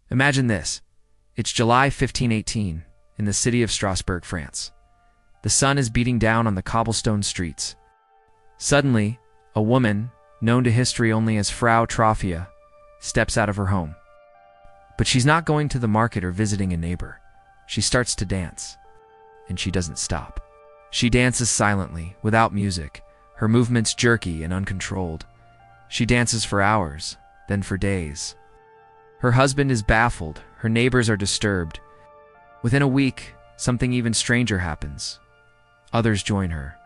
Imagine this. It's July 1518 in the city of Strasbourg, France. The sun is beating down on the cobblestone streets. Suddenly, a woman, known to history only as Frau Trophia, steps out of her home. But she's not going to the market or visiting a neighbor. She starts to dance, and she doesn't stop. She dances silently, without music, her movements jerky and uncontrolled. She dances for hours, then for days. Her husband is baffled, her neighbors are disturbed. Within a week, something even stranger happens. Others join her.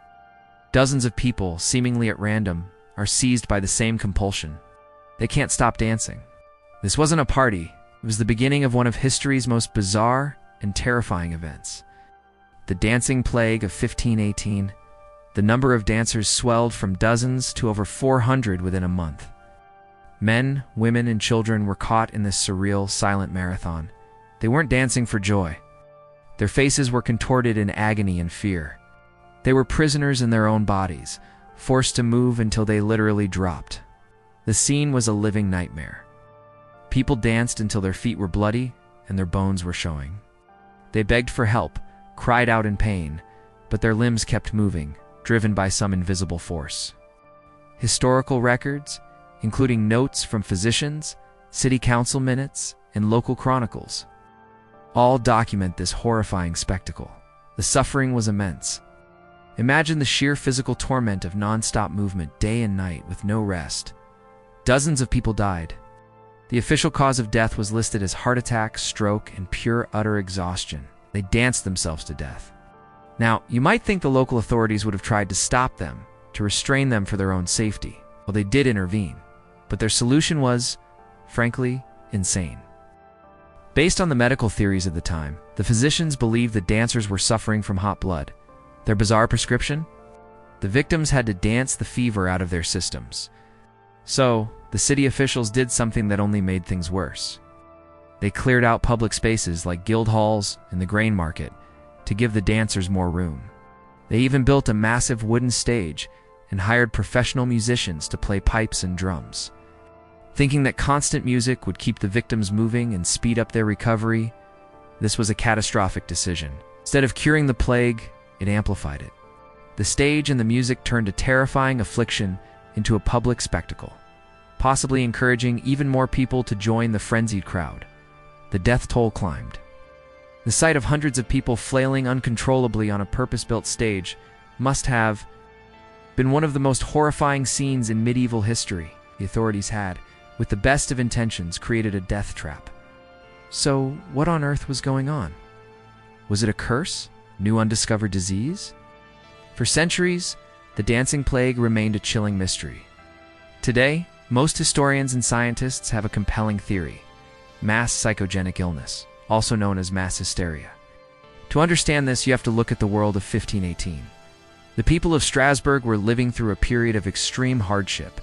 Dozens of people, seemingly at random, are seized by the same compulsion. They can't stop dancing. This wasn't a party. It was the beginning of one of history's most bizarre and terrifying events. The dancing plague of 1518. The number of dancers swelled from dozens to over 400 within a month. Men, women, and children were caught in this surreal, silent marathon. They weren't dancing for joy. Their faces were contorted in agony and fear. They were prisoners in their own bodies, forced to move until they literally dropped. The scene was a living nightmare. People danced until their feet were bloody and their bones were showing. They begged for help, cried out in pain, but their limbs kept moving, driven by some invisible force. Historical records, including notes from physicians, city council minutes, and local chronicles, all document this horrifying spectacle. The suffering was immense. Imagine the sheer physical torment of non-stop movement day and night with no rest. Dozens of people died. The official cause of death was listed as heart attack, stroke, and pure utter exhaustion. They danced themselves to death. Now, you might think the local authorities would have tried to stop them, to restrain them for their own safety. Well, they did intervene, but their solution was, frankly, insane. Based on the medical theories of the time, the physicians believed the dancers were suffering from hot blood. Their bizarre prescription? The victims had to dance the fever out of their systems. So, the city officials did something that only made things worse. They cleared out public spaces like guild halls and the grain market to give the dancers more room. They even built a massive wooden stage and hired professional musicians to play pipes and drums. Thinking that constant music would keep the victims moving and speed up their recovery, this was a catastrophic decision. Instead of curing the plague, it amplified it. The stage and the music turned a terrifying affliction into a public spectacle, possibly encouraging even more people to join the frenzied crowd. The death toll climbed. The sight of hundreds of people flailing uncontrollably on a purpose-built stage must have been one of the most horrifying scenes in medieval history. The authorities had, with the best of intentions, created a death trap. So, what on earth was going on? Was it a curse? New undiscovered disease? For centuries, the dancing plague remained a chilling mystery. Today, most historians and scientists have a compelling theory: mass psychogenic illness, also known as mass hysteria. To understand this, you have to look at the world of 1518. The people of Strasbourg were living through a period of extreme hardship.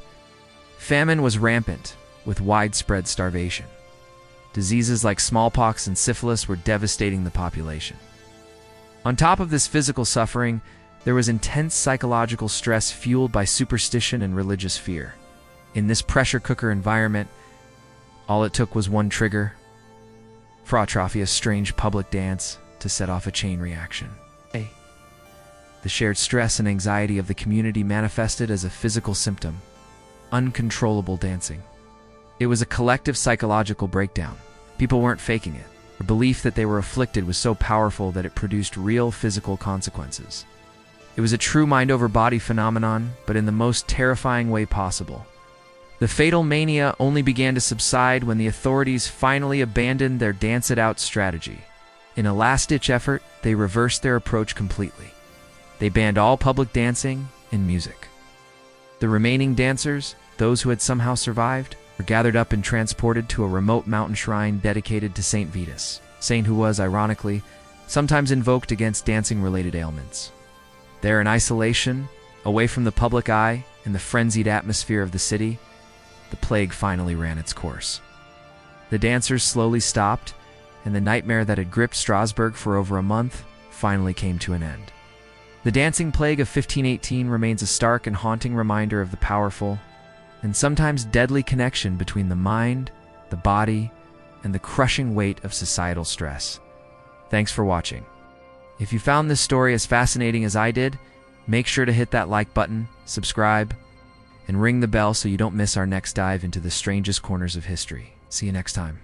Famine was rampant, with widespread starvation. Diseases like smallpox and syphilis were devastating the population. On top of this physical suffering, there was intense psychological stress fueled by superstition and religious fear. In this pressure cooker environment, all it took was one trigger: Frau Trophia's strange public dance, to set off a chain reaction. The shared stress and anxiety of the community manifested as a physical symptom: uncontrollable dancing. It was a collective psychological breakdown. People weren't faking it. The belief that they were afflicted was so powerful that it produced real physical consequences. It was a true mind-over-body phenomenon, but in the most terrifying way possible. The fatal mania only began to subside when the authorities finally abandoned their dance-it-out strategy. In a last-ditch effort, they reversed their approach completely. They banned all public dancing and music. The remaining dancers, those who had somehow survived, were gathered up and transported to a remote mountain shrine dedicated to Saint Vitus, saint who was, ironically, sometimes invoked against dancing-related ailments. There in isolation, away from the public eye and the frenzied atmosphere of the city, the plague finally ran its course. The dancers slowly stopped, and the nightmare that had gripped Strasbourg for over a month finally came to an end. The dancing plague of 1518 remains a stark and haunting reminder of the powerful and sometimes deadly connection between the mind, the body, and the crushing weight of societal stress. Thanks for watching. If you found this story as fascinating as I did, make sure to hit that like button, subscribe, and ring the bell so you don't miss our next dive into the strangest corners of history. See you next time.